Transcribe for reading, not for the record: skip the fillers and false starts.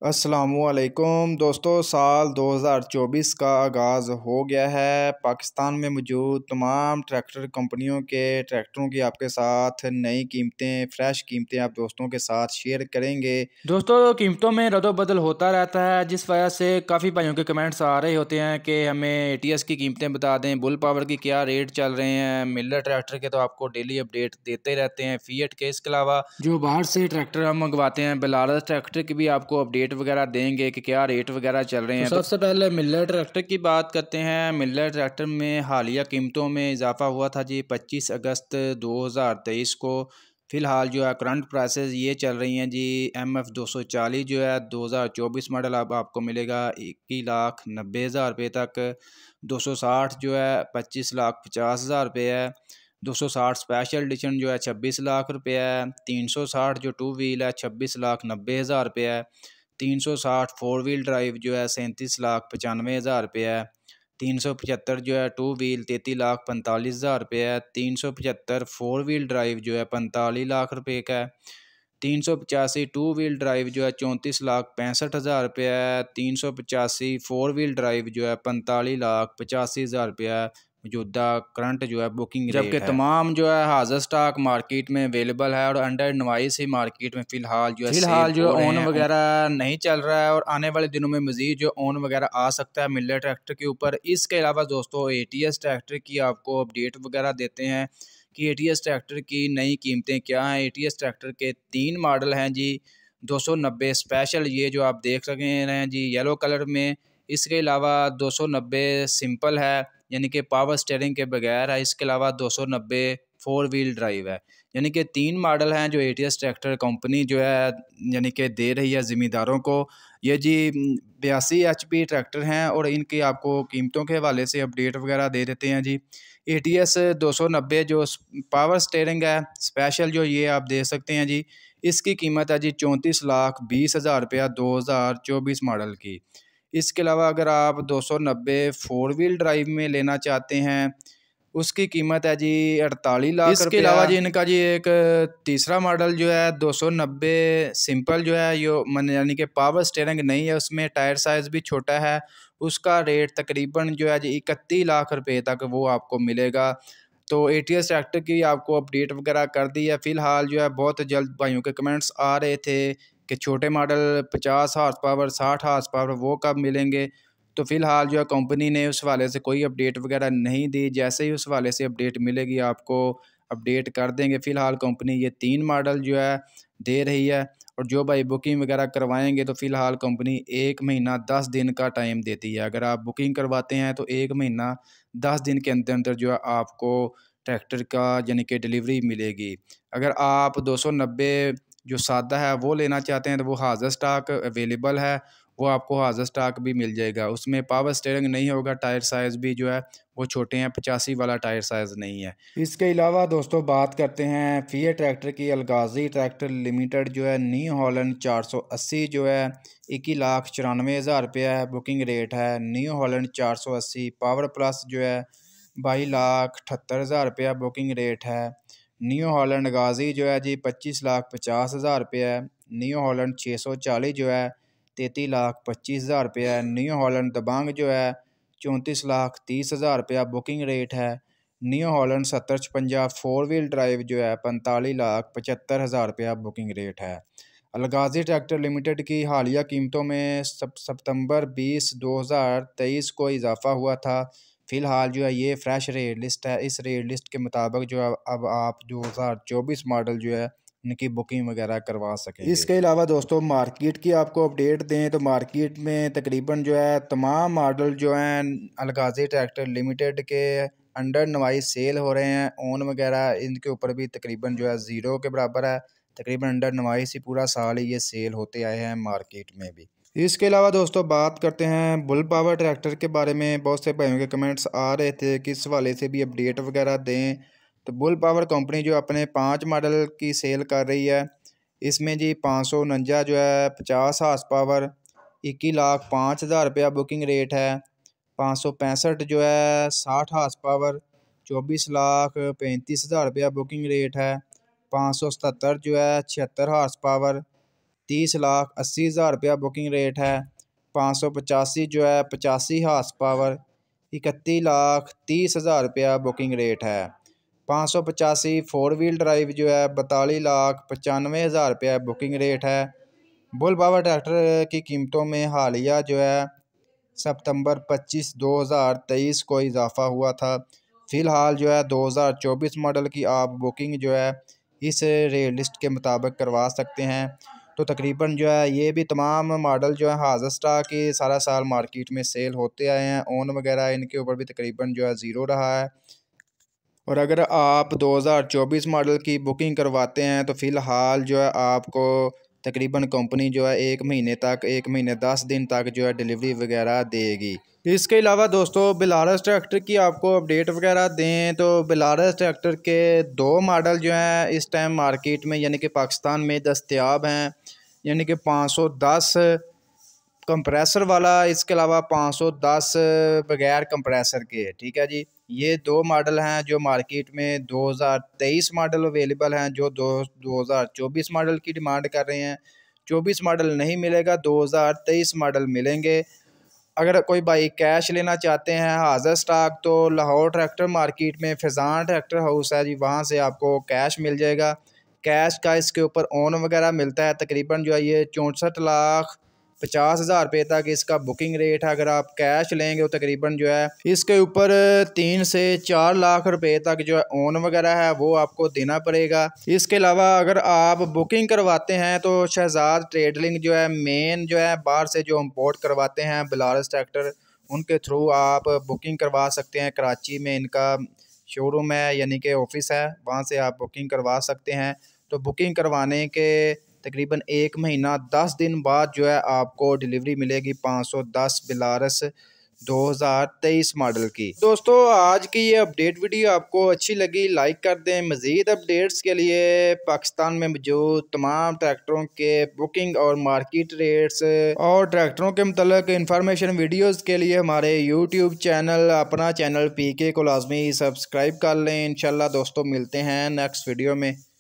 अस्सलामुअलैकुम दोस्तों, साल 2024 का आगाज़ हो गया है। पाकिस्तान में मौजूद तमाम ट्रैक्टर कंपनियों के ट्रैक्टरों की आपके साथ नई कीमतें, फ्रेश कीमतें आप दोस्तों के साथ शेयर करेंगे। दोस्तों कीमतों में रद्द-बदल होता रहता है, जिस वजह से काफ़ी भाइयों के कमेंट्स आ रहे होते हैं कि हमें एटीएस की कीमतें बता दें, बुल पावर की क्या रेट चल रहे हैं। मिलर ट्रैक्टर के तो आपको डेली अपडेट देते रहते हैं, फिएट के। इसके अलावा जो बाहर से ट्रैक्टर हम मंगवाते हैं, बेलारस ट्रैक्टर की भी आपको अपडेट वगैरह देंगे कि क्या रेट वगैरह चल रहे हैं। तो सबसे पहले मिलर ट्रैक्टर की बात करते हैं। मिलर ट्रैक्टर में हालिया कीमतों में इजाफा हुआ था जी 25 अगस्त 2023 को। फ़िलहाल जो है करंट प्राइसेस ये चल रही हैं जी। MF 240 जो है 2024 मॉडल अब आपको मिलेगा 21,90,000 रुपये तक। 260 जो है 25,50,000 रुपये है। 260 स्पेशल एडिशन जो है 26 लाख रुपये है। 360 जो टू व्हील है 26,90,000 रुपये है। 360 फोर व्हील ड्राइव जो है 37,95,000 रुपये है। 375 जो है टू व्हील 33,45,000 रुपये है। 375 फोर व्हील ड्राइव जो है 45 लाख रुपये का है। 385 टू व्हील ड्राइव जो है 34,65,000 रुपये है। 385 फोर व्हील ड्राइव जो है 45,85,000 रुपये है। मौजूदा करंट जो है बुकिंग रेट है, जबकि तमाम जो है हाजिर स्टॉक मार्केट में अवेलेबल है और अंडर इनवाइस ही मार्केट में फ़िलहाल जो ओन वगैरह नहीं चल रहा है और आने वाले दिनों में मज़ीद जो ओन वगैरह आ सकता है मिलर ट्रैक्टर के ऊपर। इसके अलावा दोस्तों एटीएस ट्रैक्टर की आपको अपडेट वगैरह देते हैं कि एटीएस ट्रैक्टर की नई कीमतें क्या हैं। एटीएस ट्रैक्टर के 3 मॉडल हैं जी। 290 स्पेशल ये जो आप देख सके हैं जी येलो कलर में। इसके अलावा 290 सिंपल है यानी कि पावर स्टीयरिंग के बगैर है। इसके अलावा 290 फोर व्हील ड्राइव है। यानी कि 3 मॉडल हैं जो एटीएस ट्रैक्टर कंपनी जो है यानी कि दे रही है ज़िम्मेदारों को। ये जी 82 HP ट्रैक्टर हैं और इनकी आपको कीमतों के हवाले से अपडेट वगैरह दे देते हैं जी। एटीएस 290 जो पावर स्टीयरिंग है स्पेशल जो ये आप दे सकते हैं जी। इसकी कीमत है जी 34,20,000 रुपया 2024 मॉडल की। इसके अलावा अगर आप 290 फोर व्हील ड्राइव में लेना चाहते हैं उसकी कीमत है जी 48 लाख रुपया। इसके अलावा जी इनका जी एक तीसरा मॉडल जो है 290 सिंपल जो है यो मन यानी कि पावर स्टीयरिंग नहीं है, उसमें टायर साइज़ भी छोटा है। उसका रेट तकरीबन जो है जी 31 लाख रुपये तक वो आपको मिलेगा। तो एटीएस ट्रैक्टर की आपको अपडेट वगैरह कर दी है। फ़िलहाल जो है बहुत जल्द भाइयों के कमेंट्स आ रहे थे कि छोटे model 50 horse power 60 horse power वो कब मिलेंगे। तो फ़िलहाल जो है कंपनी ने उस हवाले से कोई अपडेट वगैरह नहीं दी। जैसे ही उस हवाले से अपडेट मिलेगी आपको अपडेट कर देंगे। फ़िलहाल कंपनी ये 3 मॉडल जो है दे रही है और जो भाई बुकिंग वगैरह करवाएंगे तो फ़िलहाल कंपनी 1 महीना 10 दिन का टाइम देती है। अगर आप बुकिंग करवाते हैं तो 1 महीना 10 दिन के अंदर अंदर जो है आपको ट्रैक्टर का यानी कि डिलीवरी मिलेगी। अगर आप 290 जो सादा है वो लेना चाहते हैं तो वो हाज़िर स्टॉक अवेलेबल है, वो आपको हाज़िर स्टॉक भी मिल जाएगा। उसमें पावर स्टीयरिंग नहीं होगा, टायर साइज़ भी जो है वो छोटे हैं, 85 वाला टायर साइज़ नहीं है। इसके अलावा दोस्तों बात करते हैं फिएट ट्रैक्टर की। अलगाज़ी ट्रैक्टर लिमिटेड जो है न्यू हॉलैंड 480 जो है 21,94,000 रुपया है बुकिंग रेट है। न्यू हॉलैंड 480 पावर प्लस जो है 22,78,000 रुपया बुकिंग रेट है। न्यू हॉलैंड गाज़ी जो है जी 25,50,000 रुपये है। न्यू हॉलैंड 640 जो है 33,25,000 रुपये है। न्यू हॉलैंड दबंग जो है 34,30,000 रुपया बुकिंग रेट है। New Holland 7056 four wheel drive जो है 45,75,000 रुपया बुकिंग रेट है। अलगाज़ी ट्रैक्टर लिमिटेड की हालिया कीमतों में सितंबर 20 2023 को इजाफा हुआ था। फ़िलहाल जो है ये फ्रेश रेट लिस्ट है। इस रेट लिस्ट के मुताबिक जो है अब आप 2024 मॉडल जो है उनकी बुकिंग वगैरह करवा सकेंगे। इसके अलावा दोस्तों मार्केट की आपको अपडेट दें तो मार्केट में तकरीबन जो है तमाम मॉडल जो हैं अलगाज़ी ट्रैक्टर लिमिटेड के अंडर नवाई सेल हो रहे हैं। ओन वगैरह इनके ऊपर भी तकरीबन जो है ज़ीरो के बराबर है। तकरीबन अंडर नवाई से पूरा साल ही ये सेल होते आए हैं मार्केट में भी। इसके अलावा दोस्तों बात करते हैं बुल पावर ट्रैक्टर के बारे में। बहुत से भाइयों के कमेंट्स आ रहे थे कि इस वाले से भी अपडेट वगैरह दें। तो बुल पावर कंपनी जो अपने 5 मॉडल की सेल कर रही है। इसमें जी 549 जो है 50 हार्स पावर 21,05,000 रुपया बुकिंग रेट है। 565 जो है 60 हार्स पावर 24,35,000 रुपया बुकिंग रेट है। 577 जो है 76 हार्स पावर 30,80,000 रुपया बुकिंग रेट है। 585 जो है 85 हार्स पावर 31,30,000 रुपया बुकिंग रेट है। 585 4 व्हील ड्राइव जो है 42,95,000 रुपया बुकिंग रेट है। बुल पावर ट्रैक्टर की कीमतों में हालिया जो है सितंबर 25 2023 को इजाफा हुआ था। फ़िलहाल जो है 2024 मॉडल की आप बुकिंग जो है इस रेट लिस्ट के मुताबिक करवा सकते हैं। तो तकरीबन जो है ये भी तमाम मॉडल जो है हाज़र स्टॉक की सारा साल मार्केट में सेल होते आए हैं। ओन वगैरह इनके ऊपर भी तकरीबन जो है ज़ीरो रहा है। और अगर आप 2024 मॉडल की बुकिंग करवाते हैं तो फ़िलहाल जो है आपको तकरीबन कंपनी जो है 1 महीने 10 दिन तक जो है डिलीवरी वगैरह देगी। इसके अलावा दोस्तों बिलारस ट्रैक्टर की आपको अपडेट वगैरह दें तो बिलारस ट्रैक्टर के 2 मॉडल जो हैं इस टाइम मार्केट में यानी कि पाकिस्तान में दस्तयाब हैं, यानी कि 510 कंप्रेसर वाला, इसके अलावा 510 बगैर कंप्रेसर के। ठीक है जी, ये 2 मॉडल हैं जो मार्केट में 2023 मॉडल अवेलेबल हैं, जो 2024 मॉडल की डिमांड कर रहे हैं। 24 मॉडल नहीं मिलेगा, 2023 मॉडल मिलेंगे। अगर कोई भाई कैश लेना चाहते हैं हाज़र स्टॉक तो लाहौर ट्रैक्टर मार्केट में फ़ैज़ान ट्रैक्टर हाउस है जी, वहाँ से आपको कैश मिल जाएगा। कैश का इसके ऊपर ओन वगैरह मिलता है। तकरीबन जो है ये 64,50,000 रुपये तक इसका बुकिंग रेट है। अगर आप कैश लेंगे तो तकरीबन जो है इसके ऊपर 3 से 4 लाख रुपए तक जो है ओन वगैरह है वो आपको देना पड़ेगा। इसके अलावा अगर आप बुकिंग करवाते हैं तो शहजाद ट्रेडलिंग जो है मेन जो है बाहर से जो इम्पोर्ट करवाते हैं बिलारस ट्रैक्टर, उनके थ्रू आप बुकिंग करवा सकते हैं। कराची में इनका शोरूम है यानी कि ऑफिस है, वहाँ से आप बुकिंग करवा सकते हैं। तो बुकिंग करवाने के तकरीबन 1 महीना 10 दिन बाद जो है आपको डिलीवरी मिलेगी 510 बिलारस 2023 मॉडल की। दोस्तों आज की ये अपडेट वीडियो आपको अच्छी लगी लाइक कर दें। मज़ीद अपडेट्स के लिए पाकिस्तान में मौजूद तमाम ट्रैक्टरों के बुकिंग और मार्केट रेट्स और ट्रैक्टरों के मतलब इंफॉर्मेशन वीडियोस के लिए हमारे यूट्यूब चैनल अपना चैनल पीके को लाजमी सब्सक्राइब कर लें। इंशाल्लाह दोस्तों मिलते हैं नेक्स्ट वीडियो में।